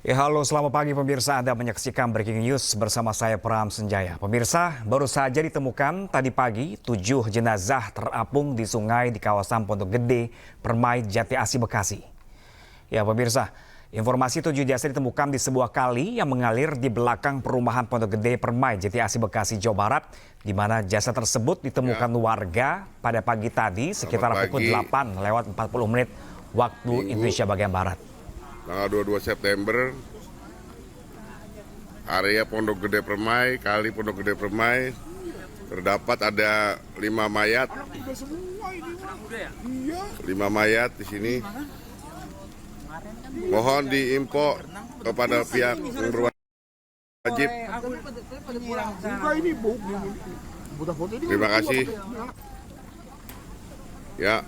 Ya, halo, selamat pagi pemirsa. Anda menyaksikan Breaking News bersama saya Pram Senjaya. Pemirsa, baru saja ditemukan tadi pagi 7 jenazah terapung di sungai di kawasan Pondok Gede, Permai, Jati Asih, Bekasi. Ya pemirsa, informasi 7 jenazah ditemukan di sebuah kali yang mengalir di belakang perumahan Pondok Gede, Permai, Jati Asih, Bekasi, Jawa Barat, di mana jasad tersebut ditemukan warga pada pagi tadi sekitar pukul 8:40 waktu Indonesia bagian Barat. Tanggal 22 September, area Pondok Gede Permai, kali Pondok Gede Permai, terdapat ada 5 mayat. 5 mayat di sini. Mohon diinfo kepada pihak yang berwajib. Terima kasih. Ya,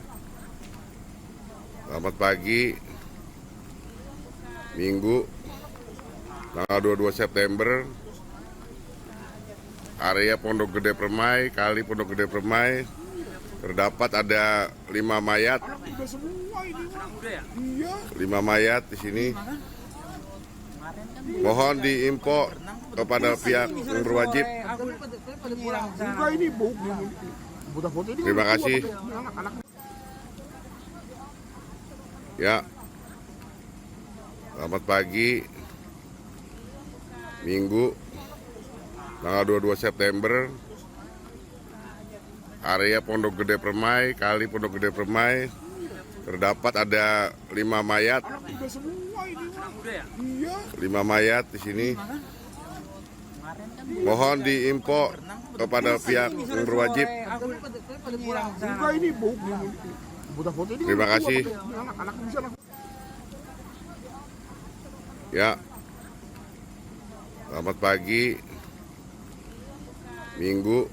selamat pagi. Minggu tanggal 22 September, area Pondok Gede Permai, kali Pondok Gede Permai, terdapat ada 5 mayat. 5 mayat di sini. Mohon diinfo kepada pihak yang berwajib. Terima kasih. Ya. Selamat pagi. Minggu tanggal 22 September, area Pondok Gede Permai, kali Pondok Gede Permai, terdapat ada 5 mayat. 5 mayat di sini. Mohon diinfo kepada pihak yang berwajib. Terima kasih. Ya, selamat pagi. Minggu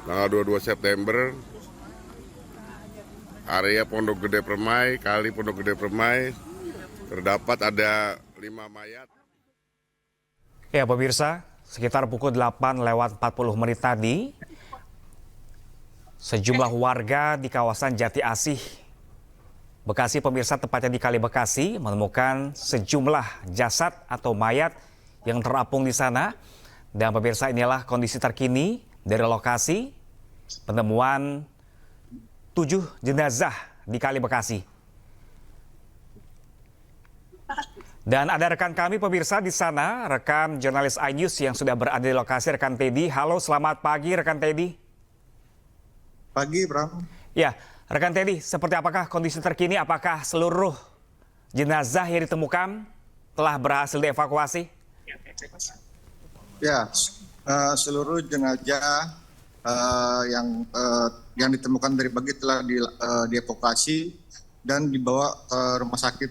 tanggal 22 September, area Pondok Gede Permai, kali Pondok Gede Permai, terdapat ada 5 mayat. Ya pemirsa, sekitar pukul 8:40 tadi, sejumlah warga di kawasan Jati Asih, Bekasi, pemirsa, tepatnya di Kali Bekasi, menemukan sejumlah jasad atau mayat yang terapung di sana. Dan pemirsa, inilah kondisi terkini dari lokasi penemuan 7 jenazah di Kali Bekasi. Dan ada rekan kami pemirsa di sana, rekan jurnalis iNews yang sudah berada di lokasi, rekan Teddy. Halo, selamat pagi rekan Teddy. Pagi, Bram. Ya, rekan Teddy, seperti apakah kondisi terkini? Apakah seluruh jenazah yang ditemukan telah berhasil dievakuasi? Ya, seluruh jenazah yang ditemukan dari pagi telah dievakuasi dan dibawa ke rumah sakit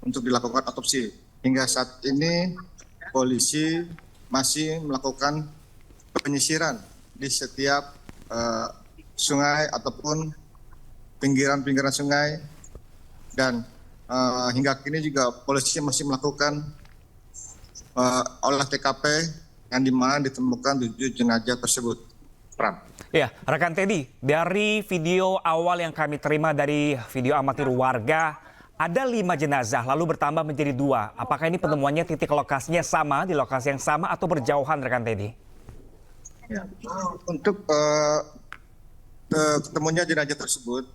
untuk dilakukan otopsi. Hingga saat ini polisi masih melakukan penyisiran di setiap sungai ataupun pinggiran-pinggiran sungai, dan hingga kini juga polisi masih melakukan olah TKP yang dimana ditemukan 7 jenazah tersebut. Pram. Ya, rekan Teddy, dari video awal yang kami terima dari video amatir warga, ada 5 jenazah lalu bertambah menjadi 2. Apakah ini penemuannya titik lokasinya sama, di lokasi yang sama atau berjauhan rekan Teddy? Ya. Untuk ketemunya jenazah tersebut,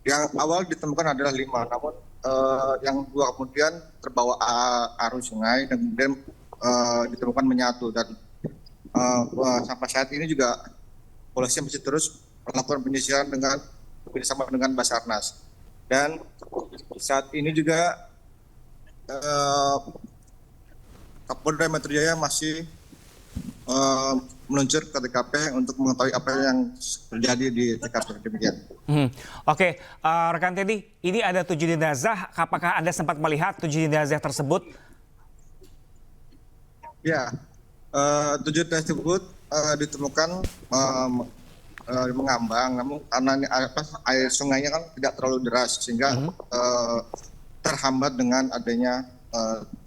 yang awal ditemukan adalah 5, namun yang 2 kemudian terbawa arus sungai dan kemudian ditemukan menyatu. Dan sampai saat ini juga polisi masih terus melakukan penyisiran bersama dengan Basarnas. Dan saat ini juga Kapolda Metro Jaya masih meluncur ke TKP untuk mengetahui apa yang terjadi di TKP demikian. Oke, rekan Teddy, ini ada 7 jenazah. Apakah Anda sempat melihat 7 jenazah tersebut? Ya, 7 tersebut ditemukan mengambang, namun karena air sungainya kan tidak terlalu deras sehingga terhambat dengan adanya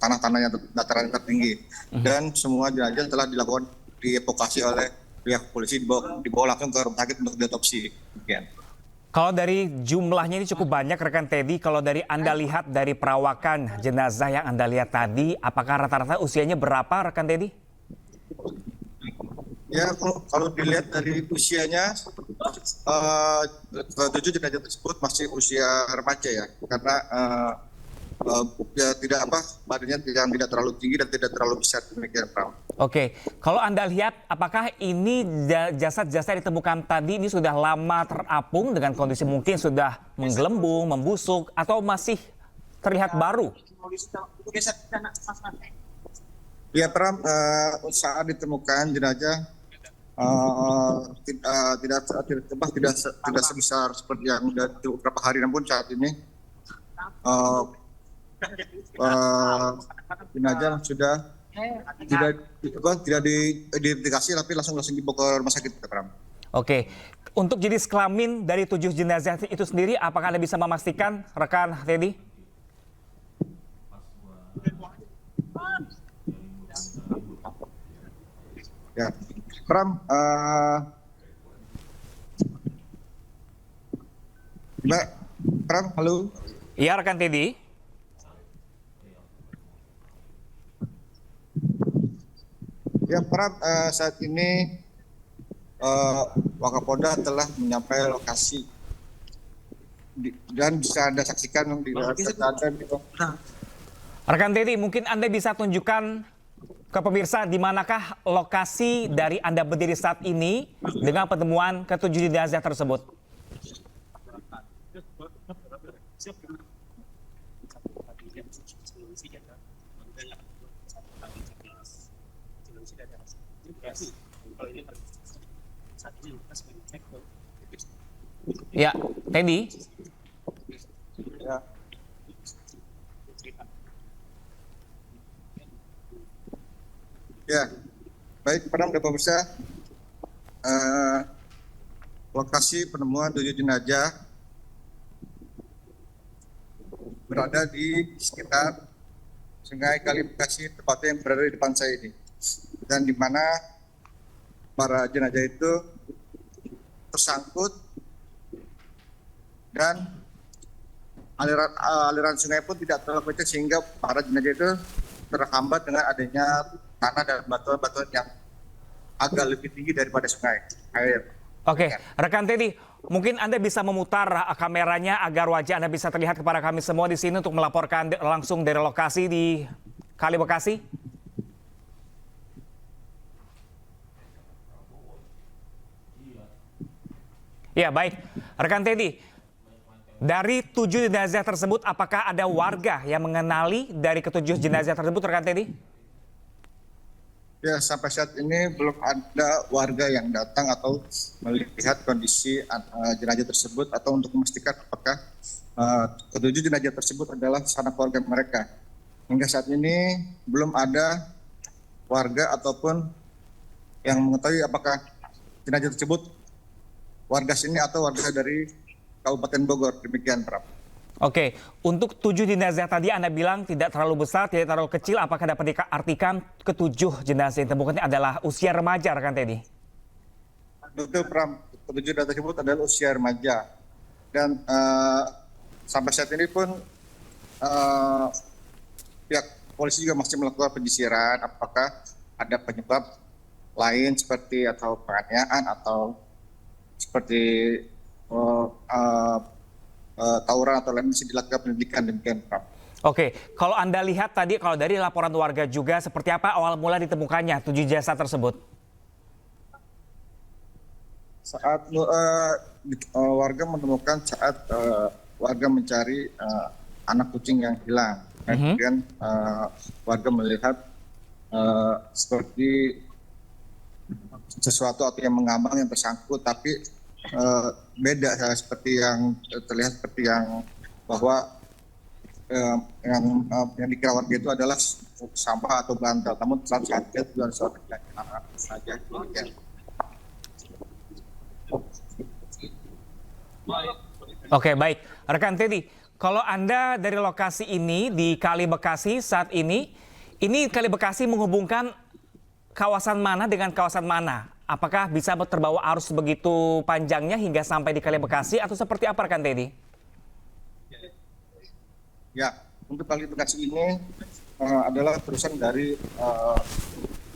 tanah-tanah yang dataran tertinggi. Dan semua jenazah telah dilakukan dievakuasi oleh pihak polisi, dibawa langsung ke rumah sakit untuk diotopsi. Kalau dari jumlahnya ini cukup banyak rekan Teddy, kalau dari Anda lihat dari perawakan jenazah yang Anda lihat tadi, apakah rata-rata usianya berapa rekan Teddy? Ya, kalau dilihat dari usianya, 7 jenazah tersebut masih usia remaja ya, karena ya tidak badannya tidak terlalu tinggi dan tidak terlalu besar, demikian Pram. Oke, kalau Anda lihat apakah ini jasad-jasad ditemukan tadi ini sudah lama terapung dengan kondisi mungkin sudah menggelembung, membusuk, atau masih terlihat baru? Ya Pram, saat ditemukan jenazah tidak sebesar seperti yang beberapa hari, namun saat ini jenazah sudah tidak diidentifikasi tapi langsung dibawa ke rumah sakit, Pram. Oke, untuk jenis kelamin dari 7 jenazah itu sendiri, apakah Anda bisa memastikan rekan Teddy? Ya, Pram, Mbak, Pram, halo. Iya rekan Teddy. Ya, Pram, saat ini Wakapolda telah menyampai lokasi dan bisa Anda saksikan di Rekan Teddy, mungkin Anda bisa tunjukkan ke pemirsa di manakah lokasi dari Anda berdiri saat ini dengan penemuan ke-7 jenazah tersebut. Ya, Teddy. Ya. Ya, baik Pram dan pemirsa, lokasi penemuan 7 jenazah berada di sekitar Sungai Kali Bekasi, tepatnya yang berada di depan saya ini, dan di mana para jenazah itu tersangkut dan aliran sungai pun tidak terlalu kecil sehingga para jenazah itu terhambat dengan adanya tanah dan batuan-batuan yang agak lebih tinggi daripada sungai air. Oke, rekan Teddy, mungkin Anda bisa memutar kameranya agar wajah Anda bisa terlihat kepada kami semua di sini untuk melaporkan langsung dari lokasi di Kali Bekasi. Ya, baik. Rekan Teddy, dari 7 jenazah tersebut, apakah ada warga yang mengenali dari ke-7 jenazah tersebut, rekan Teddy? Ya, sampai saat ini belum ada warga yang datang atau melihat kondisi jenazah tersebut atau untuk memastikan apakah ke-7 jenazah tersebut adalah sanak keluarga mereka. Hingga saat ini belum ada warga ataupun yang mengetahui apakah jenazah tersebut warga sini atau warga dari Kabupaten Bogor, demikian Pram. Oke, untuk 7 jenazah tadi Anda bilang tidak terlalu besar, tidak terlalu kecil. Apakah dapat diartikan ke-7 jenazah yang ditemukan adalah usia remaja, rekan Teddy? Betul Pram, ke-7 jenazah tersebut adalah usia remaja. Dan sampai saat ini pun pihak polisi juga masih melakukan penyisiran apakah ada penyebab lain seperti atau penganiayaan atau seperti tawuran atau lain masih dilakukan penyelidikan, demikian Pak. Oke, kalau Anda lihat tadi, kalau dari laporan warga juga, seperti apa awal mula ditemukannya 7 jasad tersebut? Saat warga menemukan saat warga mencari anak kucing yang hilang. Kemudian warga melihat seperti sesuatu atau yang mengambang yang tersangkut, tapi beda seperti yang terlihat seperti yang bahwa yang dikira warga itu adalah sampah atau bantal, namun saat itu adalah seorang anak saja. Oke, baik. Rekan Teddy, kalau Anda dari lokasi ini di Kali Bekasi saat ini Kali Bekasi menghubungkan kawasan mana dengan kawasan mana? apakah bisa terbawa arus begitu panjangnya hingga sampai di Kali Bekasi atau seperti apa rekan Teddy? Ya, untuk Kali Bekasi ini adalah terusan dari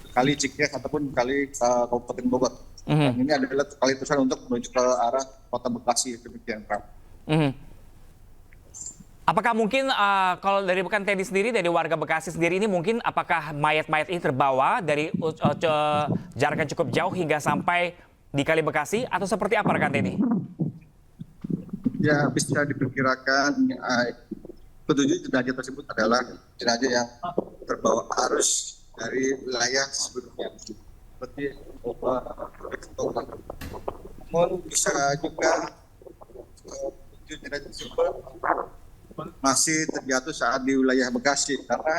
Kali Cikres ataupun Kali Kabupaten Bogor. Dan ini adalah kali terusan untuk menuju ke arah Kota Bekasi, demikian Pram. Apakah mungkin kalau dari rekan Teddy sendiri, dari warga Bekasi sendiri ini mungkin apakah mayat-mayat ini terbawa dari jarak yang cukup jauh hingga sampai di Kali Bekasi atau seperti apa rekan Teddy? Ya, bisa diperkirakan ketujuh jenazah tersebut adalah jenazah yang terbawa arus dari wilayah sebelumnya. Seperti namun bisa juga tujuh jenazah tersebut masih terjatuh saat di wilayah Bekasi karena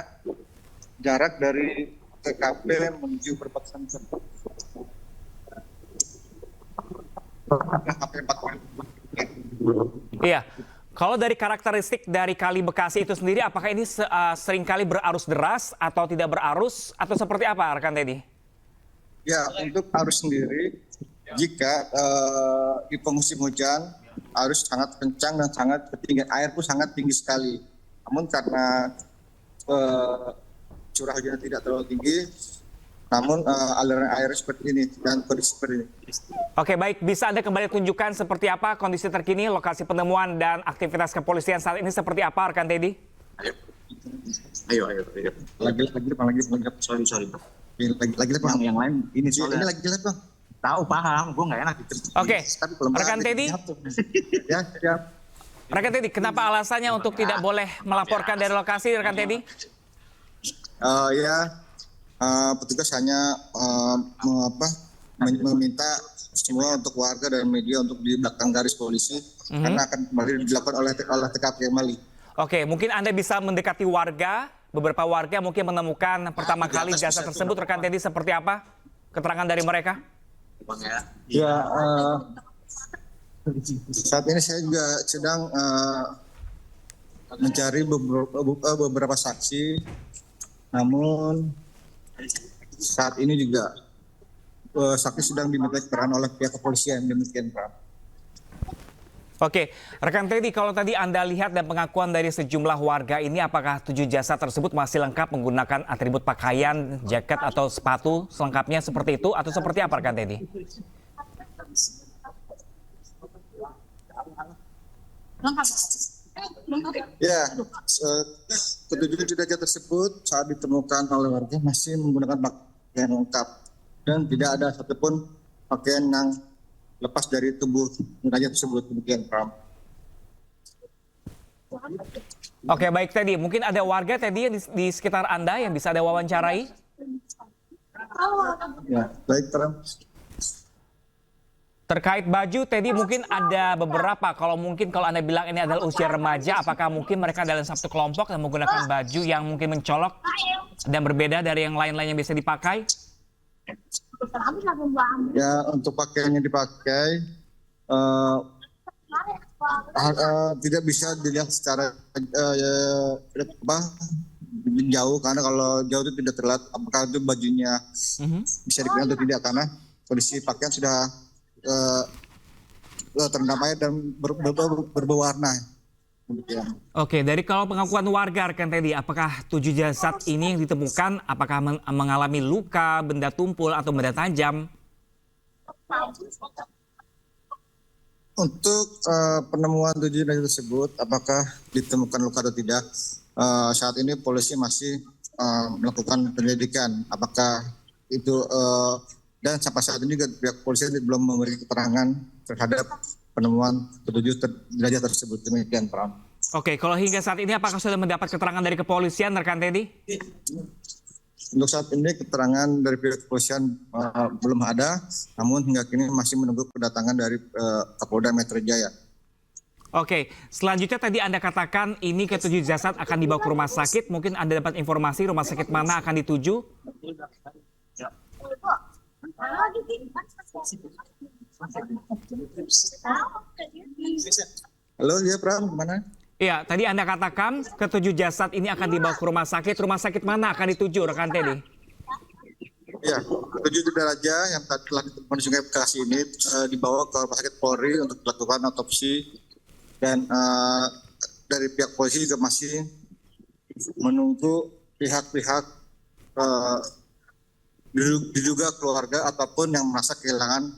jarak dari TKP menuju perbatasan tersebut sampai 4 km. Iya. Kalau dari karakteristik dari Kali Bekasi itu sendiri, apakah ini sering kali berarus deras atau tidak berarus atau seperti apa rekan Teddy? Ya, untuk arus sendiri, jika di musim hujan, arus sangat kencang dan sangat ketinggian air pun sangat tinggi sekali. Namun karena curah hujan tidak terlalu tinggi, namun aliran air seperti ini dan kondisi seperti ini. Oke, baik. Bisa Anda kembali tunjukkan seperti apa kondisi terkini, lokasi penemuan dan aktivitas kepolisian saat ini seperti apa rekan Teddy? Ayo. Lagi, sorry. Lagi Bang. Yang lain ini soalnya. Ini lagi jelas Bang. Tahu, paham. Gue nggak enak gitu. Oke, rekan Teddy. Ya, siap. Rekan Teddy, kenapa alasannya untuk tidak boleh melaporkan dari lokasi, rekan Teddy? Petugas hanya meminta semua untuk warga dan media untuk di belakang garis polisi karena akan kembali dilakukan oleh TKP kembali. Oke, mungkin Anda bisa mendekati warga, beberapa warga mungkin menemukan pertama kali jasad tersebut, rekan Teddy, seperti apa keterangan dari mereka? Ya, saat ini saya juga sedang mencari beberapa saksi, namun saat ini juga saksi sedang diminta keterangan oleh pihak kepolisian, demikian Pak. Oke, rekan Teddy, kalau tadi Anda lihat dan pengakuan dari sejumlah warga ini, apakah 7 jasad tersebut masih lengkap menggunakan atribut pakaian, jaket atau sepatu selengkapnya seperti itu atau seperti apa rekan Teddy? Ya, ketujuh jenazah tersebut saat ditemukan oleh warga masih menggunakan pakaian lengkap dan tidak ada satupun pakaian yang lepas dari tubuh jenazah tersebut, demikian Pram. Oke, baik Teddy. Mungkin ada warga Teddy di sekitar Anda yang bisa Anda wawancarai? Ya, baik Pram. Terkait baju, Teddy, mungkin ada beberapa. Kalau Anda bilang ini adalah usia remaja, apakah mungkin mereka dalam satu kelompok dan menggunakan baju yang mungkin mencolok dan berbeda dari yang lain-lain yang bisa dipakai? Ya, untuk pakaian yang dipakai tidak bisa dilihat secara jauh, karena kalau jauh itu tidak terlihat apakah itu bajunya bisa dikenal atau tidak, karena kondisi pakaian sudah terendam air dan berwarna. Oke, dari kalau pengakuan warga rekan Teddy, apakah 7 jasad ini yang ditemukan apakah mengalami luka, benda tumpul atau benda tajam? Untuk penemuan 7 jenazah tersebut, apakah ditemukan luka atau tidak, saat ini polisi masih melakukan penyelidikan. Apakah itu dan sampai saat ini juga pihak polisi belum memberi keterangan terhadap penemuan 7 jenazah tersebut, demikian Pram. Oke, kalau hingga saat ini apakah sudah mendapat keterangan dari kepolisian rekan Teddy? Untuk saat ini keterangan dari pihak kepolisian belum ada, namun hingga kini masih menunggu kedatangan dari Kapolda Metro Jaya. Oke, selanjutnya tadi Anda katakan ini ke-7 jasad akan dibawa ke rumah sakit. Mungkin Anda dapat informasi rumah sakit mana akan dituju? Halo, ya Pram, gimana? Iya, tadi Anda katakan ke-7 jasad ini akan dibawa ke rumah sakit. Rumah sakit mana akan dituju, rekan Teddy? Ya, 7 jenazah yang telah ditemukan di Sungai Bekasi ini dibawa ke Rumah Sakit Polri untuk dilakukan otopsi dan dari pihak polisi juga masih menunggu pihak-pihak diduga keluarga ataupun yang merasa kehilangan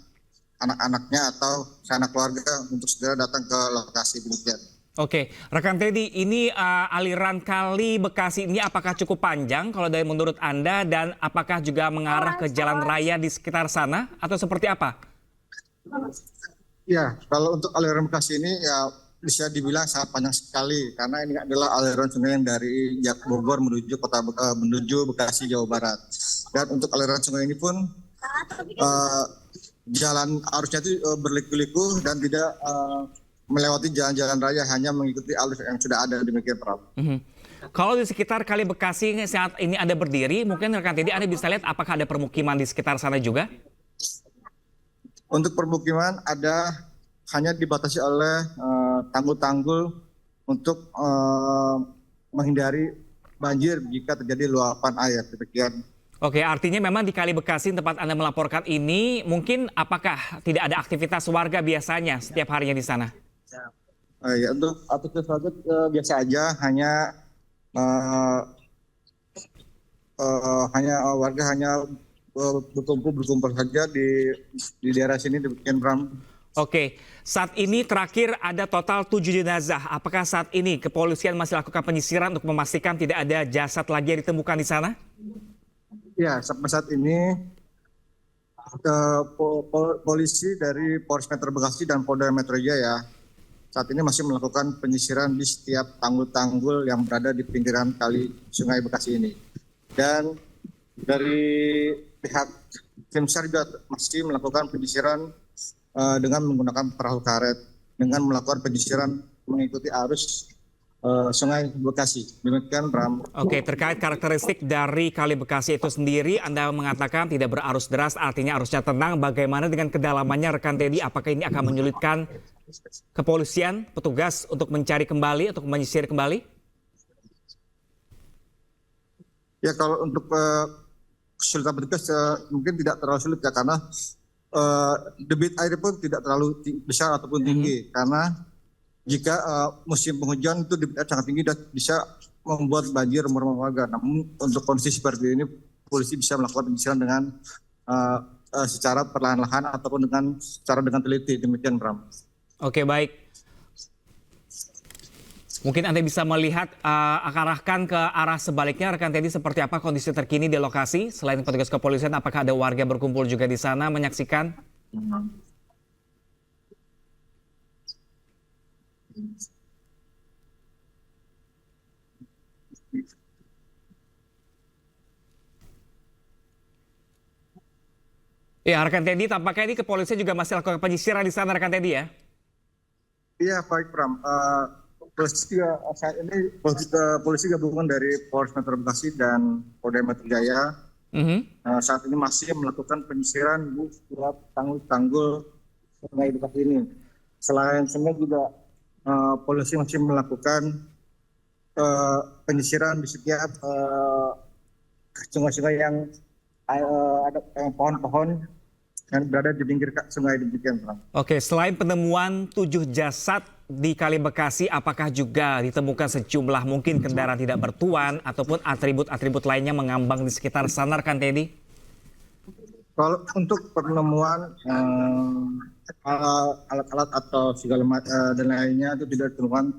anak-anaknya atau sanak keluarga untuk segera datang ke lokasi demikian. Oke, rekan Teddy, ini aliran kali Bekasi ini apakah cukup panjang kalau dari menurut Anda dan apakah juga mengarah ke jalan raya di sekitar sana atau seperti apa? Ya, kalau untuk aliran Bekasi ini ya bisa dibilang sangat panjang sekali karena ini adalah aliran sungai yang dari Bogor menuju Bekasi, Jawa Barat. Dan untuk aliran sungai ini pun jalan arusnya itu berliku-liku dan tidak melewati jalan-jalan raya, hanya mengikuti alur yang sudah ada demikian, Prof. Kalau di sekitar Kali Bekasi saat ini Anda berdiri, mungkin rekan Teddy Anda bisa lihat apakah ada permukiman di sekitar sana juga? Untuk permukiman hanya dibatasi oleh tanggul-tanggul untuk menghindari banjir jika terjadi luapan air. Demikian. Oke, artinya memang di Kali Bekasi tempat Anda melaporkan ini, mungkin apakah tidak ada aktivitas warga biasanya setiap harinya di sana? Ya, untuk aktivitas warga biasa aja, hanya warga hanya berkumpul saja di daerah sini demikian, Bram. Oke, saat ini terakhir ada total 7 jenazah. Apakah saat ini kepolisian masih lakukan penyisiran untuk memastikan tidak ada jasad lagi yang ditemukan di sana? Ya, sampai saat ini polisi dari Polres Metro Bekasi dan Polda Metro Jaya saat ini masih melakukan penyisiran di setiap tanggul-tanggul yang berada di pinggiran kali Sungai Bekasi ini. Dan dari pihak tim SAR juga masih melakukan penyisiran dengan menggunakan perahu karet, dengan melakukan penyisiran mengikuti arus Sungai Bekasi. Demikian, Bram. Oke, terkait karakteristik dari Kali Bekasi itu sendiri, Anda mengatakan tidak berarus deras, artinya arusnya tenang. Bagaimana dengan kedalamannya, rekan Teddy? Apakah ini akan menyulitkan kepolisian, petugas untuk mencari kembali, untuk menyisir kembali? Ya, kalau untuk kesulitan petugas mungkin tidak terlalu sulit ya, karena debit air pun tidak terlalu besar ataupun tinggi, karena jika musim penghujan itu debit air sangat tinggi dan bisa membuat banjir rumah-rumah warga. Namun untuk kondisi seperti ini, polisi bisa melakukan penyisiran dengan secara perlahan-lahan ataupun dengan teliti. Demikian, Bram. Oke, baik. Mungkin Anda bisa melihat arahkan ke arah sebaliknya, rekan Teddy, seperti apa kondisi terkini di lokasi? Selain petugas kepolisian, apakah ada warga berkumpul juga di sana menyaksikan? Ya, rekan Teddy, tampaknya ini kepolisian juga masih lakukan penyisiran di sana, rekan Teddy ya? Iya, baik, Bram. Polisi juga saat ini polisi gabungan dari Polres Metro Bekasi dan Polda Metro Jaya saat ini masih melakukan penyisiran di setiap tanggul-tanggul Sungai Bekasi ini. Selain sungai juga polisi masih melakukan penyisiran di setiap sungai-sungai yang ada pohon-pohon yang berada di pinggir sungai demikian, Bang. Oke, selain penemuan 7 jasad di Kali Bekasi, apakah juga ditemukan sejumlah mungkin kendaraan tidak bertuan ataupun atribut-atribut lainnya mengambang di sekitar sana, rekan Teddy? Kalau untuk penemuan alat-alat atau segala dan lainnya itu tidak ditemukan,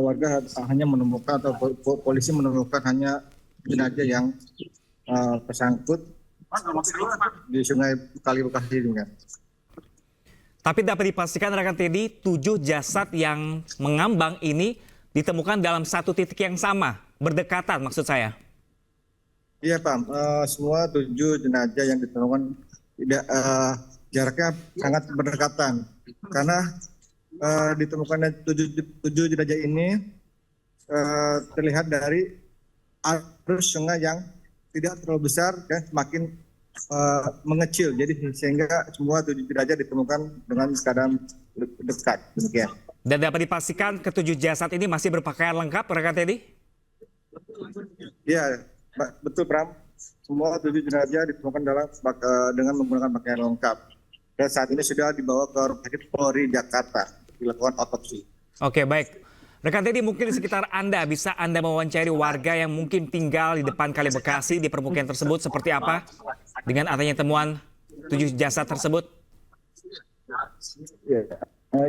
warga hanya menemukan atau polisi menemukan hanya jenazah yang tersangkut di Sungai Kali Bekasi ini, kan. Tapi dapat dipastikan, rekan Teddy, 7 jasad yang mengambang ini ditemukan dalam satu titik yang sama, berdekatan maksud saya. Iya, Pak. Semua 7 jenazah yang ditemukan tidak jaraknya sangat berdekatan, karena ditemukannya 7 jenazah ini terlihat dari arus sungai yang tidak terlalu besar dan semakin mengecil, jadi sehingga semua 7 jenazah ditemukan dengan keadaan dekat. Demikian. Dan dapat dipastikan ke-7 jasad ini masih berpakaian lengkap, rekan Teddy? Ya, betul, Bram. semua 7 jenazah ditemukan dengan menggunakan pakaian lengkap. Dan saat ini sudah dibawa ke Rumah Sakit Polri Jakarta dilakukan otopsi. Oke, baik. Rekan Teddy, mungkin di sekitar Anda, bisa Anda mewawancari warga yang mungkin tinggal di depan Kali Bekasi di permukiman tersebut seperti apa dengan adanya temuan 7 jasad tersebut?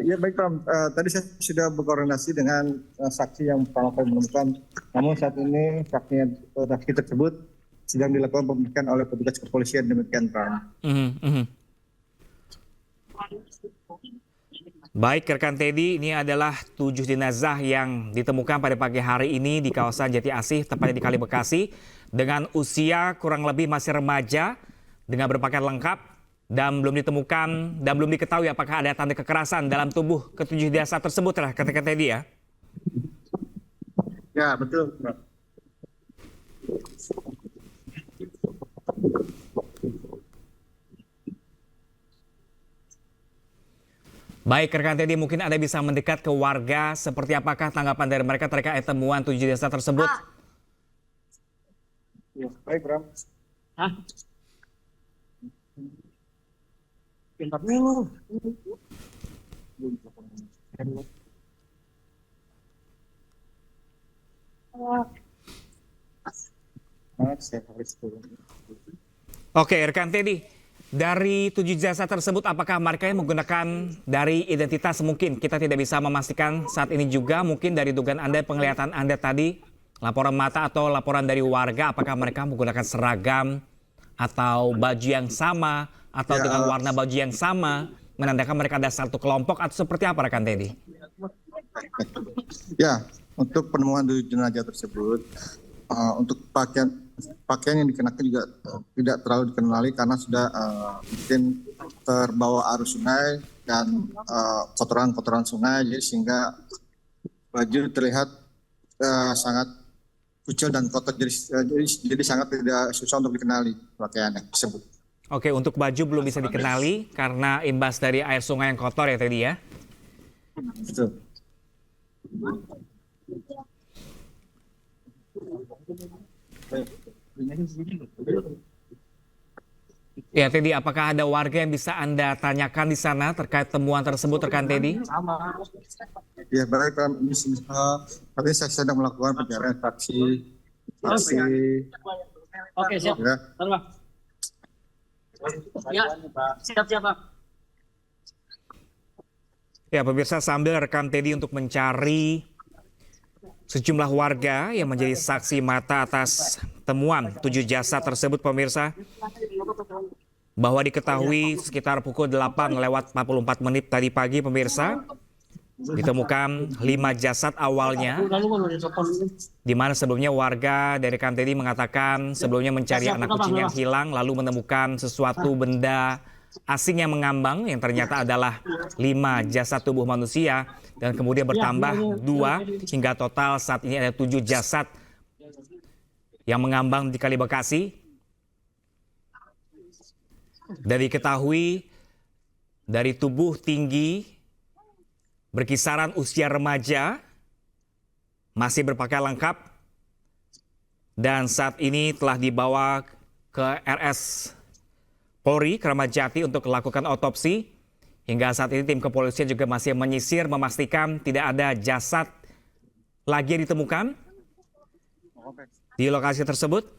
Ya baik Pram, tadi saya sudah berkoordinasi dengan saksi yang pertama kali menemukan. Namun saat ini saksi tersebut sedang dilakukan pemeriksaan oleh petugas kepolisian, demikian Pram. Baik, rekan Teddy, ini adalah 7 jenazah yang ditemukan pada pagi hari ini di kawasan Jati Asih, tepatnya di Kali Bekasi, dengan usia kurang lebih masih remaja, dengan berpakaian lengkap, dan belum ditemukan dan belum diketahui apakah ada tanda kekerasan dalam tubuh ke-7 jasad tersebut, rekan Teddy ya? Ya, betul. Baik, rekan Teddy, mungkin Anda bisa mendekat ke warga, seperti apakah tanggapan dari mereka terkait temuan 7 jasad tersebut? Ya, baik, Bram. Pintar dulu. Oke, rekan Teddy, dari 7 jasad tersebut apakah mereka yang menggunakan dari identitas, mungkin kita tidak bisa memastikan saat ini juga, mungkin dari dugaan Anda, penglihatan Anda tadi, laporan mata atau laporan dari warga, apakah mereka menggunakan seragam atau baju yang sama atau dengan warna baju yang sama, menandakan mereka ada satu kelompok atau seperti apa, rekan Teddy? Ya, untuk penemuan 7 jenazah tersebut, untuk pakaian yang dikenakan juga tidak terlalu dikenali karena sudah mungkin terbawa arus sungai dan kotoran-kotoran sungai, jadi sehingga baju terlihat sangat kucil dan kotor, jadi sangat tidak susah untuk dikenali pakaiannya tersebut. Oke, untuk baju belum bisa dikenali karena imbas dari air sungai yang kotor ya tadi ya? Betul. Ya Teddy, apakah ada warga yang bisa Anda tanyakan di sana terkait temuan tersebut, rekan Teddy? Ya baik, ini tapi saya sedang melakukan pencarian saksi. Oke, siap. Ya. Ya, siap, Pak. Ya pemirsa, sambil rekam Teddy untuk mencari sejumlah warga yang menjadi saksi mata atas temuan 7 jasad tersebut, pemirsa. Bahwa diketahui sekitar pukul 8:44 tadi pagi, pemirsa, ditemukan 5 jasad awalnya, di mana sebelumnya warga dari Rekan Teddy mengatakan sebelumnya mencari anak kucing yang hilang, lalu menemukan sesuatu benda asing yang mengambang yang ternyata adalah 5 jasad tubuh manusia, dan kemudian bertambah 2 hingga total saat ini ada 7 jasad yang mengambang di Kali Bekasi. Dan diketahui dari tubuh tinggi berkisaran usia remaja, masih berpakaian lengkap, dan saat ini telah dibawa ke RS Polri Kramat Jati untuk melakukan otopsi. Hingga saat ini tim kepolisian juga masih menyisir memastikan tidak ada jasad lagi yang ditemukan di lokasi tersebut.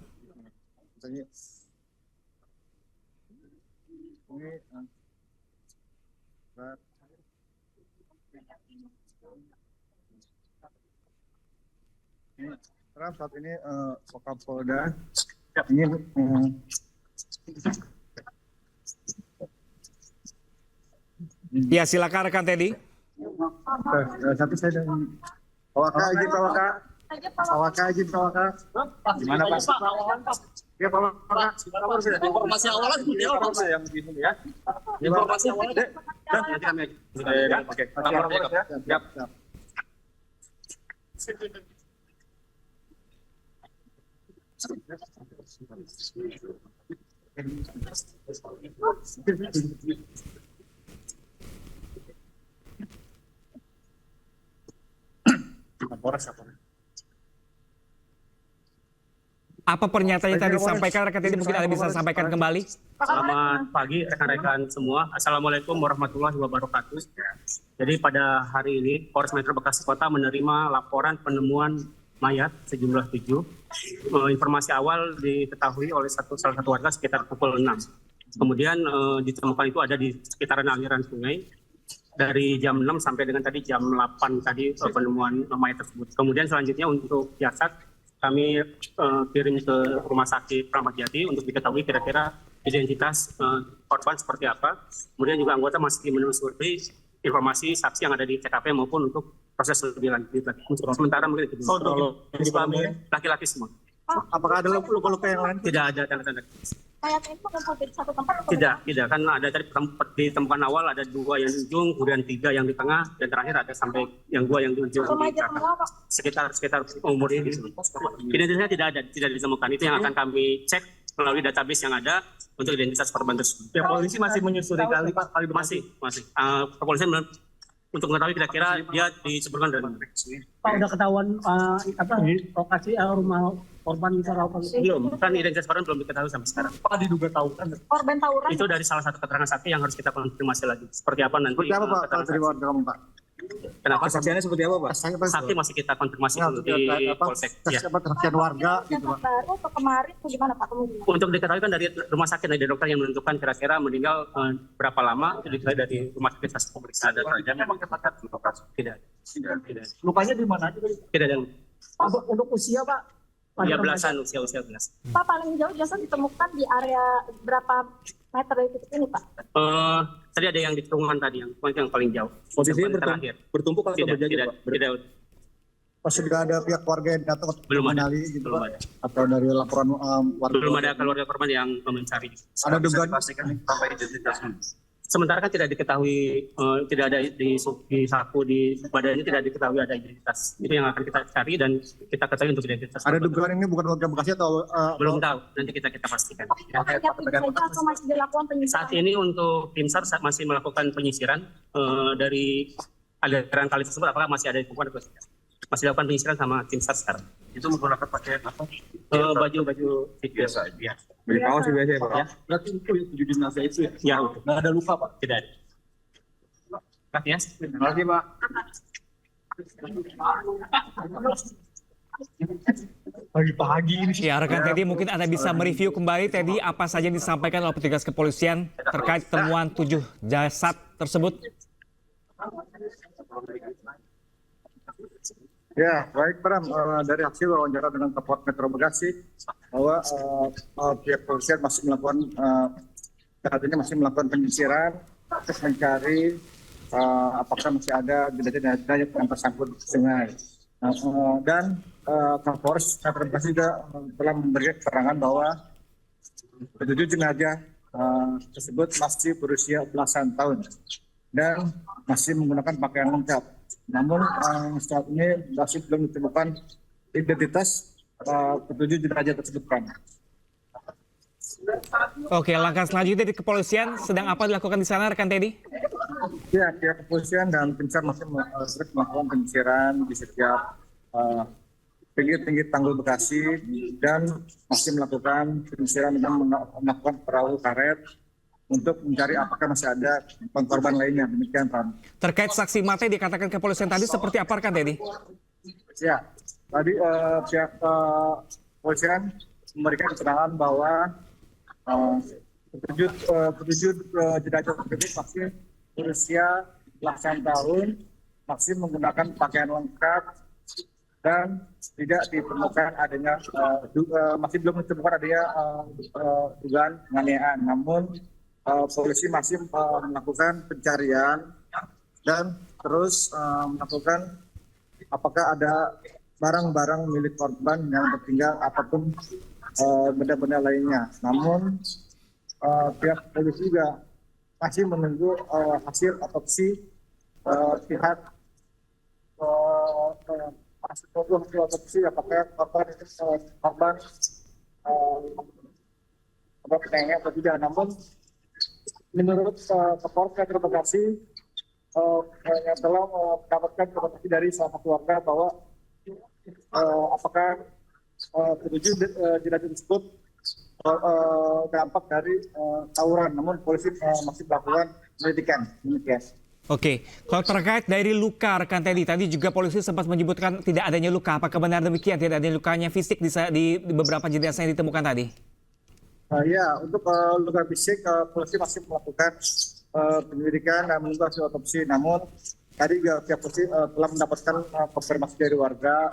Saat ini Kapolda ini Ya, silakan rekan Teddy. satu saya dan Pawaka izin Pawaka. Pawaka izin Pawaka. Gimana Pak? Ya Pawaka. Informasi awalnya seperti apa, Pak? Yang begini ya. Informasi awalnya. Oke. Siap. Apa pernyataan yang tadi disampaikan rekan Teddy, mungkin Anda bisa sampaikan kembali? Selamat pagi rekan-rekan semua. Assalamualaikum warahmatullahi wabarakatuh. Jadi pada hari ini Polres Metro Bekasi Kota menerima laporan penemuan mayat sejumlah 7. Informasi awal diketahui oleh salah satu warga sekitar pukul 6. Kemudian ditemukan itu ada di sekitaran aliran sungai. Dari jam 6 sampai dengan tadi jam 8 tadi penemuan mayat tersebut. Kemudian selanjutnya untuk jasad kami kirim ke Rumah Sakit Kramat Jati untuk diketahui kira-kira identitas korban seperti apa. Kemudian juga anggota masih menelusuri informasi saksi yang ada di TKP maupun untuk proses lebih lanjut. Sementara mungkin itu dulu. Laki-laki semua. Apakah ada luka-luka yang lain? Tidak ada tanda-tanda. Mayatnya itu mengumpul di satu tempat atau Tidak. Kan ada tadi ditemukan awal ada 2 yang di ujung, kemudian 3 yang di tengah, dan terakhir ada sampai yang 2 yang di ujung. remaja semua, Pak? Sekitar umur ini. Identitasnya tidak ditemukan. Itu yang akan kami cek melalui database yang ada untuk identitas korban tersebut. Ya, polisi masih menyusuri kali Pak, kali Masih. Kepolisian untuk mengetahui kira-kira dia disebutkan dari mana. Pak, udah ketahuan lokasi rumah korban bisa lakukan Belum, kan identitas korban belum diketahui sampai sekarang. Pak diduga tahu kan? Korban tawuran? Itu dari salah satu keterangan saksi yang harus kita konfirmasi lagi. Seperti apa nanti? Seperti apa Pak? keterangan Dari saksi. warga kamu Pak? Kenapa? Kesaksiannya seperti apa Pak? Saksi masih kita konfirmasi dulu di Polsek. Ya. Kesaksian warga gitu Pak. Baru atau kemarin atau gimana Pak? Untuk diketahui kan dari rumah sakit dari dokter yang menentukan kira-kira meninggal berapa lama itu diketahui dari rumah sakit hasil pemeriksaan dan saja memang kepakat tidak. Lukanya di mana aja? Tidak ada. untuk usia Pak. Ya belasan usia belas. Pak, paling jauh jasad ditemukan di area berapa meter dari titik ini Pak? Tadi ada yang di terowongan tadi yang paling jauh. Posisinya Yang terakhir. bertumpuk atau berjajar Pak? Tidak. Pas sudah ada pihak warga yang datang untuk Belum ada. mengenali gitu Belum Pak? ada. Atau dari laporan warga? Belum ada keluarga korban yang mencari. Ada dugaan? Sementara kan tidak diketahui, tidak ada di saku di badannya tidak diketahui ada identitas. Itu yang akan kita cari dan kita ketahui untuk identitas. Ada dugaan ini bukan warga Bekasi atau Belum tahu, nanti kita pastikan. Hanya itu saja atau masih dilakukan penyisiran? Saat ini untuk tim SAR masih melakukan penyisiran dari aliran kali tersebut, apakah masih ada ditemukan atau tidak. Masih dilakukan penyisiran sama tim SAR sekarang. Itu menggunakan pakaian apa? Baju biasa. Ya. Beli kaos biasa ya Pak? Ya. Berarti itu 7 jenazah itu ya? Ya, Nggak ada luka Pak? tidak ada. Ya. Terima kasih Pak. Pagi-pagi ini sih. Ya, rekan Teddy, mungkin Anda bisa mereview kembali Teddy apa saja yang disampaikan oleh petugas kepolisian terkait temuan 7 jasad tersebut. Ya, baik Pram, dari hasil wawancara dengan Kapolres Metro Bekasi bahwa pihak kepolisian masih melakukan saat ini masih melakukan penyisiran untuk mencari apakah masih ada jenazah yang tersangkut di sungai. Dan Kapolres Metro Bekasi juga telah memberikan keterangan bahwa 7 jenazah tersebut masih berusia belasan tahun dan masih menggunakan pakaian lengkap. Namun saat ini masih belum ditemukan identitas ketujuh jenazah tersebut. Oke, langkah selanjutnya di kepolisian sedang apa dilakukan di sana rekan Teddy? Ya, pihak kepolisian dan tim SAR masih terus melakukan penyisiran di setiap pinggir-pinggir tanggul Bekasi dan masih melakukan penyisiran dengan melakukan perahu karet untuk mencari apakah masih ada korban lainnya. Demikian, Pak. Terkait saksi mata yang dikatakan kepolisian tadi seperti apa rekan Teddy? Ya, tadi pihak kepolisian memberikan keterangan bahwa ketujuh jenazah tersebut masih berusia belasan tahun, masih menggunakan pakaian lengkap dan tidak ditemukan adanya masih belum ditemukan adanya dugaan penganiayaan. Namun polisi masih melakukan pencarian dan terus melakukan apakah ada barang-barang milik korban yang tertinggal ataupun benda-benda lainnya. Namun pihak polisi juga masih menunggu hasil otopsi pihak masih menunggu hasil otopsi apakah korban penganiayaan atau tidak. Namun menurut Kapolres Metro Bekasi yang telah mendapatkan informasi dari salah satu warga bahwa apakah ketujuh jenazah tersebut dampak dari tawuran, namun polisi masih melakukan penyelidikan. Demikian. Oke, kalau terkait dari luka rekan tadi juga polisi sempat menyebutkan tidak adanya luka. Apakah benar demikian? Tidak adanya lukanya fisik di beberapa jenazah yang ditemukan tadi? Ya, untuk luka fisik, polisi masih melakukan penyelidikan dan menunggu hasil otopsi. Namun tadi juga pihak polisi telah mendapatkan konfirmasi dari warga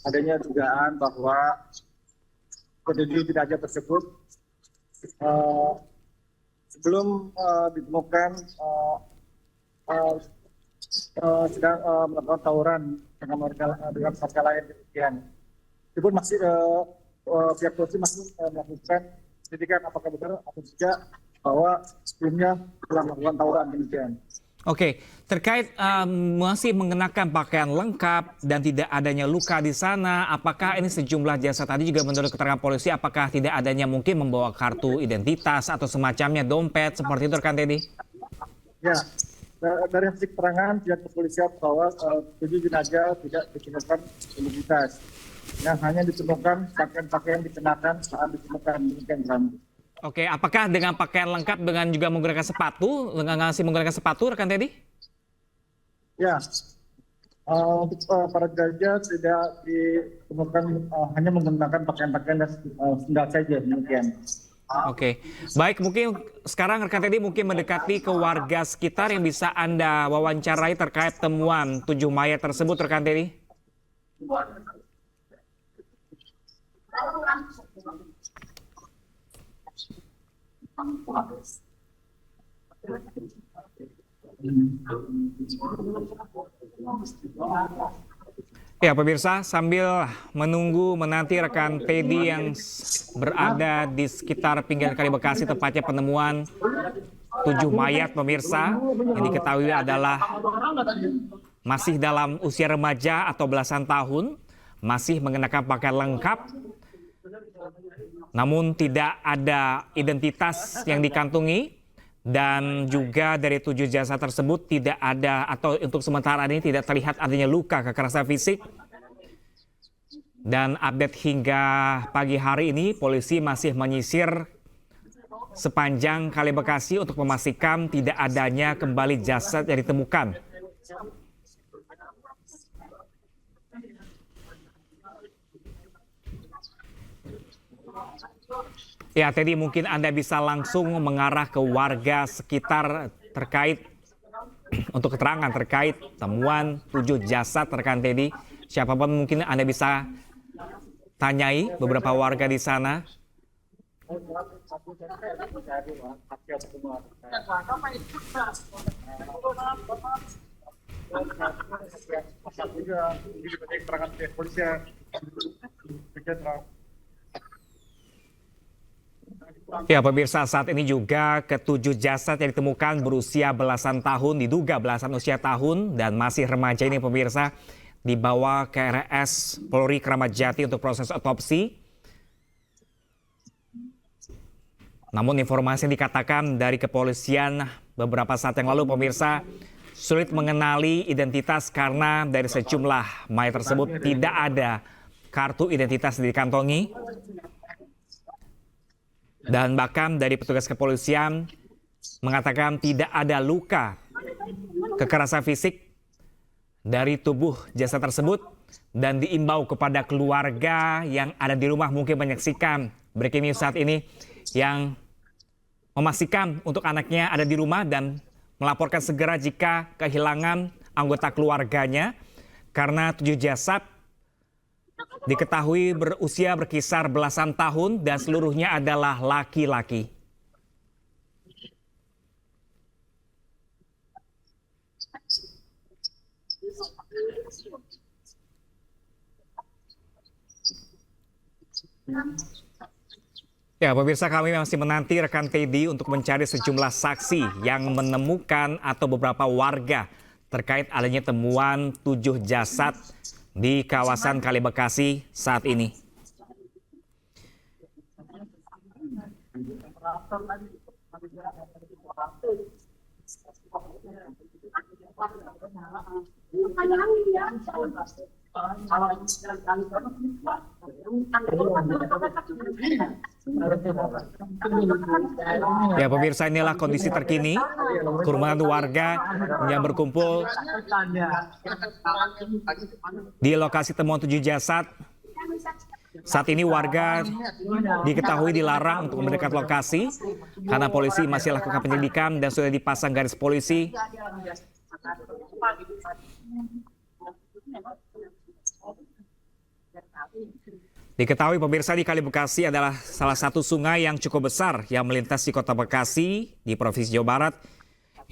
adanya dugaan bahwa ketujuh jenazah tersebut sebelum ditemukan sedang melakukan tawuran dengan warga lain demikian. Meskipun masih pihak polisi masih melakukan penyelidikan apakah benar atau tidak bahwa sebelumnya telah melakukan tawuran demikian. Oke, terkait masih mengenakan pakaian lengkap dan tidak adanya luka di sana, apakah ini sejumlah jasad tadi juga menurut keterangan polisi, apakah tidak adanya mungkin membawa kartu identitas atau semacamnya, dompet, seperti itu rekan Teddy? Ya, dari hasil keterangan pihak kepolisian bahwa 7 jenazah tidak ditemukan identitas. Yang hanya ditemukan pakaian-pakaian dikenakan saat ditemukan demikian kami. Oke, apakah dengan pakaian lengkap dengan juga menggunakan sepatu, menggunakan sepatu rekan Teddy? Ya, untuk para jenazah tidak ditemukan hanya menggunakan pakaian-pakaian dan sendal saja demikian. Oke, baik, mungkin sekarang rekan Teddy mungkin mendekati ke warga sekitar yang bisa Anda wawancarai terkait temuan 7 mayat tersebut rekan Teddy. Ya pemirsa, sambil menanti rekan Teddy yang berada di sekitar pinggiran Kali Bekasi, tepatnya penemuan 7 mayat pemirsa yang diketahui adalah masih dalam usia remaja atau belasan tahun, masih mengenakan pakaian lengkap, namun tidak ada identitas yang dikantongi. Dan juga dari 7 jasad tersebut tidak ada, atau untuk sementara ini tidak terlihat adanya luka kekerasan fisik. Dan update hingga pagi hari ini polisi masih menyisir sepanjang Kali Bekasi untuk memastikan tidak adanya kembali jasad yang ditemukan. Ya, Teddy, mungkin Anda bisa langsung mengarah ke warga sekitar terkait untuk keterangan terkait temuan 7 jasad rekan Teddy. Siapapun mungkin Anda bisa tanyai beberapa warga di sana. Ya pemirsa, saat ini juga ke-7 jasad yang ditemukan berusia belasan tahun, diduga belasan usia tahun dan masih remaja ini pemirsa, dibawa ke RS Polri Kramat Jati untuk proses otopsi. Namun informasi yang dikatakan dari kepolisian beberapa saat yang lalu pemirsa, sulit mengenali identitas karena dari sejumlah mayat tersebut tidak ada kartu identitas yang dikantongi. Dan bahkan dari petugas kepolisian mengatakan tidak ada luka kekerasan fisik dari tubuh jasad tersebut dan diimbau kepada keluarga yang ada di rumah mungkin menyaksikan breaking news saat ini yang memastikan untuk anaknya ada di rumah dan melaporkan segera jika kehilangan anggota keluarganya karena 7 jasad diketahui berusia berkisar belasan tahun dan seluruhnya adalah laki-laki. Ya, pemirsa, kami masih menanti rekan Teddy untuk mencari sejumlah saksi yang menemukan atau beberapa warga terkait adanya temuan 7 jasad di kawasan Kali Bekasi saat ini. Ya pemirsa, inilah kondisi terkini. Kerumunan warga yang berkumpul di lokasi temuan 7 jasad. Saat ini warga diketahui dilarang untuk mendekat lokasi karena polisi masih lakukan penyelidikan dan sudah dipasang garis polisi. Diketahui pemirsa, di Kali Bekasi adalah salah satu sungai yang cukup besar yang melintas di Kota Bekasi di Provinsi Jawa Barat.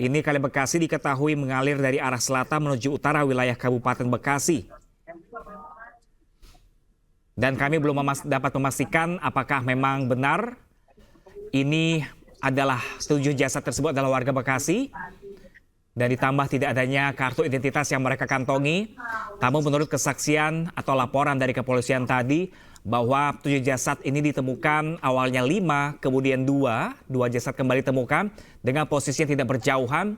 Ini Kali Bekasi diketahui mengalir dari arah selatan menuju utara wilayah Kabupaten Bekasi. Dan kami belum dapat memastikan apakah memang benar ini adalah 7 jasad tersebut adalah warga Bekasi. Dan ditambah tidak adanya kartu identitas yang mereka kantongi. Namun menurut kesaksian atau laporan dari kepolisian tadi bahwa 7 jasad ini ditemukan awalnya 5, kemudian 2 jasad kembali ditemukan dengan posisinya tidak berjauhan.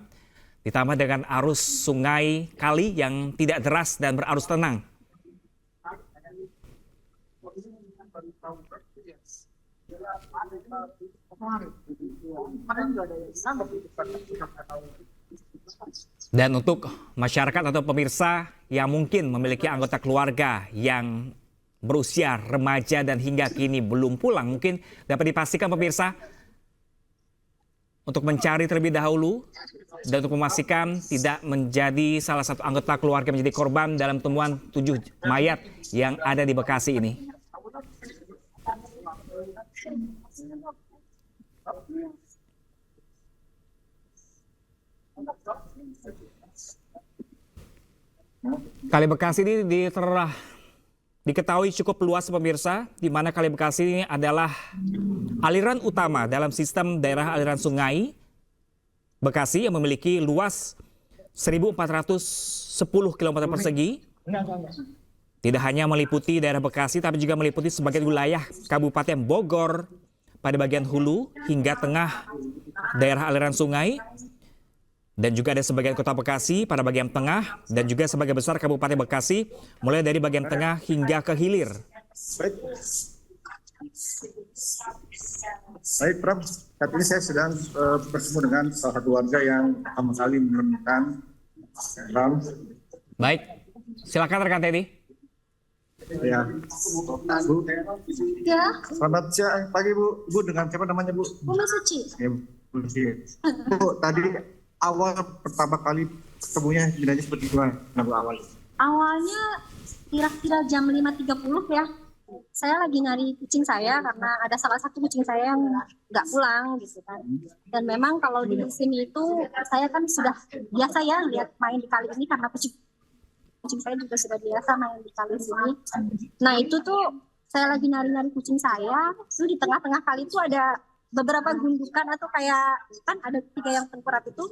Ditambah dengan arus sungai kali yang tidak deras dan berarus tenang. Dan untuk masyarakat atau pemirsa yang mungkin memiliki anggota keluarga yang berusia remaja dan hingga kini belum pulang, mungkin dapat dipastikan pemirsa untuk mencari terlebih dahulu dan untuk memastikan tidak menjadi salah satu anggota keluarga menjadi korban dalam temuan 7 mayat yang ada di Bekasi ini. Kali Bekasi ini diketahui cukup luas pemirsa, di mana Kali Bekasi ini adalah aliran utama dalam sistem daerah aliran sungai Bekasi yang memiliki luas 1.410 km persegi. Tidak hanya meliputi daerah Bekasi, tapi juga meliputi sebagian wilayah Kabupaten Bogor pada bagian hulu hingga tengah daerah aliran sungai. Dan juga ada sebagian kota Bekasi pada bagian tengah dan juga sebagian besar Kabupaten Bekasi mulai dari bagian tengah hingga ke hilir. Baik, Prof. Saat ini saya sedang bertemu dengan salah satu warga yang pertama kali menemukan Ram. Baik, silakan rekan Teddy. Ya, Bu. Ya, Selamat siang, pagi Bu. Bu dengan siapa namanya Bu? Bumi Suci. Ya, Bu. Bu, tadi awal pertama kali ketemunya jenazah seperti gimana Bu awal? Awalnya kira-kira jam 5.30 ya. Saya lagi nyari kucing saya karena ada salah satu kucing saya yang nggak pulang gitu kan. Dan memang kalau di sini itu saya kan sudah biasa ya lihat main di kali ini karena kucing saya juga sudah biasa main di kali sini. Nah itu tuh saya lagi nyari-nyari kucing saya, itu di tengah-tengah kali itu ada beberapa gundukan atau kayak kan ada 3 yang tengkurap itu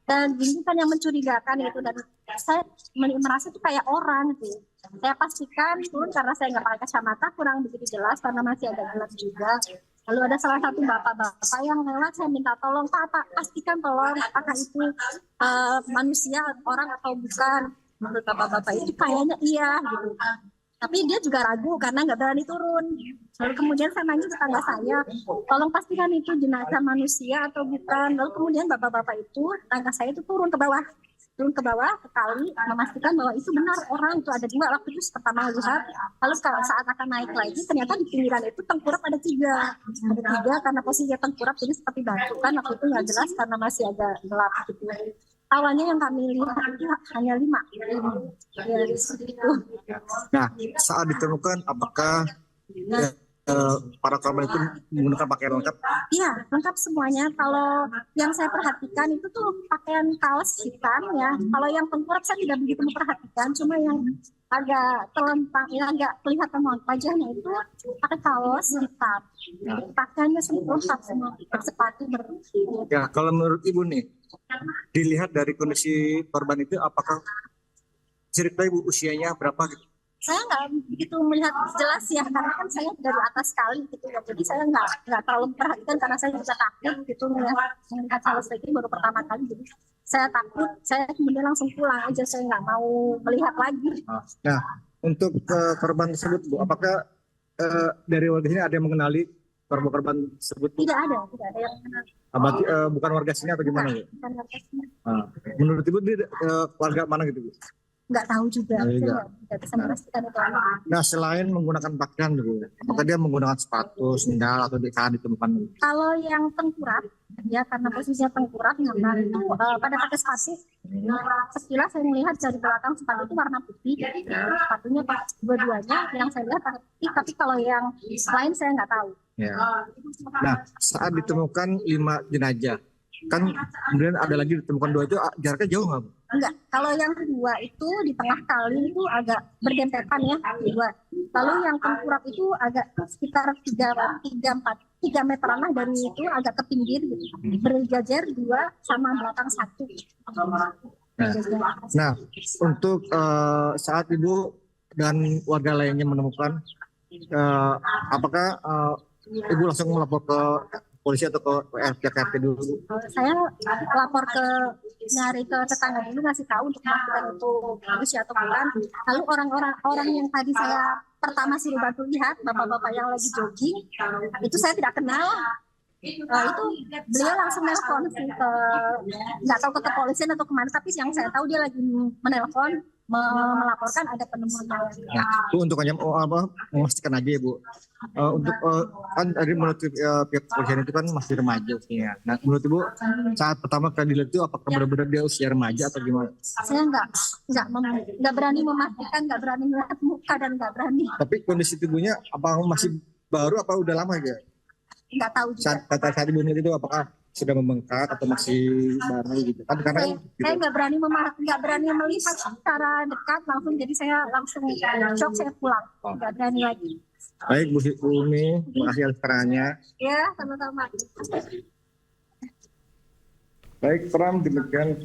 dan gundukan yang mencurigakan itu, dan saya merasa itu kayak orang gitu. Saya pastikan turun karena saya nggak pakai kacamata, kurang begitu jelas karena masih agak gelap juga. Lalu ada salah satu bapak-bapak yang lewat, saya minta tolong Pak, pastikan tolong apakah itu manusia, orang atau bukan. Menurut bapak-bapak itu kayaknya iya gitu. Tapi dia juga ragu karena nggak berani turun. Lalu kemudian saya nanya ke tetangga saya, tolong pastikan itu jenazah manusia atau bukan. Lalu kemudian bapak-bapak itu, tetangga saya itu turun ke bawah ke kali, memastikan bahwa itu benar orang itu ada 2 waktu itu pertama lihat. Lalu saat akan naik lagi, ternyata di pinggiran itu tengkurap ada 3 karena posisinya tengkurap jadi seperti batu kan, waktu itu nggak jelas karena masih agak gelap gitu. Awalnya yang kami lihat itu hanya 5. Ya, seperti itu. Nah, saat ditemukan apakah para korban itu menggunakan pakaian lengkap? Iya, lengkap semuanya. Kalau yang saya perhatikan itu tuh pakaian kaos hitam ya. Kalau yang tengkurap saya tidak begitu memperhatikan, cuma yang agak terlentang, yang agak kelihatan wajahnya itu pakai kaos hitam. Pakaiannya lengkap semua, sepatu bersih. Ya, kalau menurut Ibu nih, dilihat dari kondisi korban itu, apakah cerita Ibu usianya berapa gitu? Saya nggak begitu melihat jelas ya, karena kan saya dari atas sekali gitu ya. Jadi saya nggak terlalu memperhatikan karena saya juga takut gitu melihat hal seperti ini baru pertama kali. Jadi saya takut, saya kemudian langsung pulang aja, saya nggak mau melihat lagi. Nah, untuk korban tersebut, Bu, apakah dari warga sini ada yang mengenali korban tersebut? Tidak ada yang kenal. Berarti bukan warga sini atau gimana, Bu? Bukan warga sini. Menurut Ibu dia warga mana gitu, Bu? Nggak tahu juga, Iya. saya nggak bisa memastikan itu apa. Nah, selain menggunakan pakaian, Bu, apakah dia menggunakan sepatu, sendal, atau di sana ditemukan? Kalau yang tengkurap, ya karena posisinya tengkurap, nah itu pada pakai sepatu. Sekilas saya melihat dari belakang sepatu itu warna putih, sepatunya dua-duanya yang saya lihat pakai putih, tapi kalau yang lain saya nggak tahu. Ya. Nah, saat ditemukan 5 jenazah, kan kemudian ada lagi ditemukan 2 itu jaraknya jauh nggak, Bu? Enggak, kalau yang kedua itu di tengah kali itu agak berdempetan ya, dua. Lalu yang tengkurap itu agak sekitar 3 meteran lah dari itu, agak ke pinggir gitu. Berjajar 2 sama belakang 1. Nah, untuk saat Ibu dan warga lainnya menemukan, apakah Ibu langsung melapor ke polisi atau ke pihak RT dulu? Saya lapor nyari ke tetangga dulu, ngasih tahu untuk memastikan itu polisi atau bukan. Lalu orang yang tadi saya pertama suruh bantu lihat, bapak-bapak yang lagi jogging, itu saya tidak kenal. Itu beliau langsung nelpon sih ke, nggak tahu ke kepolisian atau kemana, tapi yang saya tahu dia lagi menelpon melaporkan ada penemuan mayat. Bu, untuk hanya memastikan aja ya, Bu. Untuk kan tadi menurut pihak kepolisian itu kan masih remaja usianya. Nah, menurut Ibu saat pertama kali dilihat itu apakah benar-benar dia usia remaja atau gimana? Saya nggak berani memastikan, nggak berani melihat muka dan nggak berani. Tapi kondisi tubuhnya apa masih baru apa udah lama ya? Nggak tahu juga. Saat Ibu melihat itu apakah sudah membengkak atau masih baru gitu? Kan karena Saya nggak berani melihat secara dekat langsung, jadi saya langsung shock, saya pulang, nggak berani lagi. Baik, Bu Umi, terima kasih atas keterangannya. Ya, sama-sama. Baik, Pram, demikian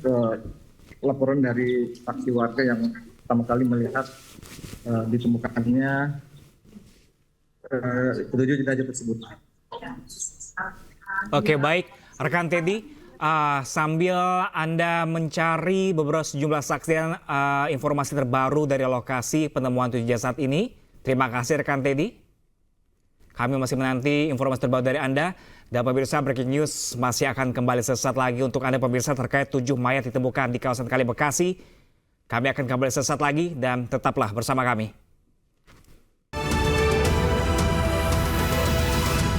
laporan dari saksi warga yang pertama kali melihat ditemukannya 7 jenazah tersebut. Oke, baik. Rekan Teddy, sambil Anda mencari beberapa sejumlah saksi dan informasi terbaru dari lokasi penemuan 7 jasad ini, terima kasih rekan Teddy. Kami masih menanti informasi terbaru dari Anda. Dan pemirsa, breaking news masih akan kembali sesaat lagi untuk Anda pemirsa terkait 7 mayat ditemukan di kawasan Kali Bekasi. Kami akan kembali sesaat lagi dan tetaplah bersama kami.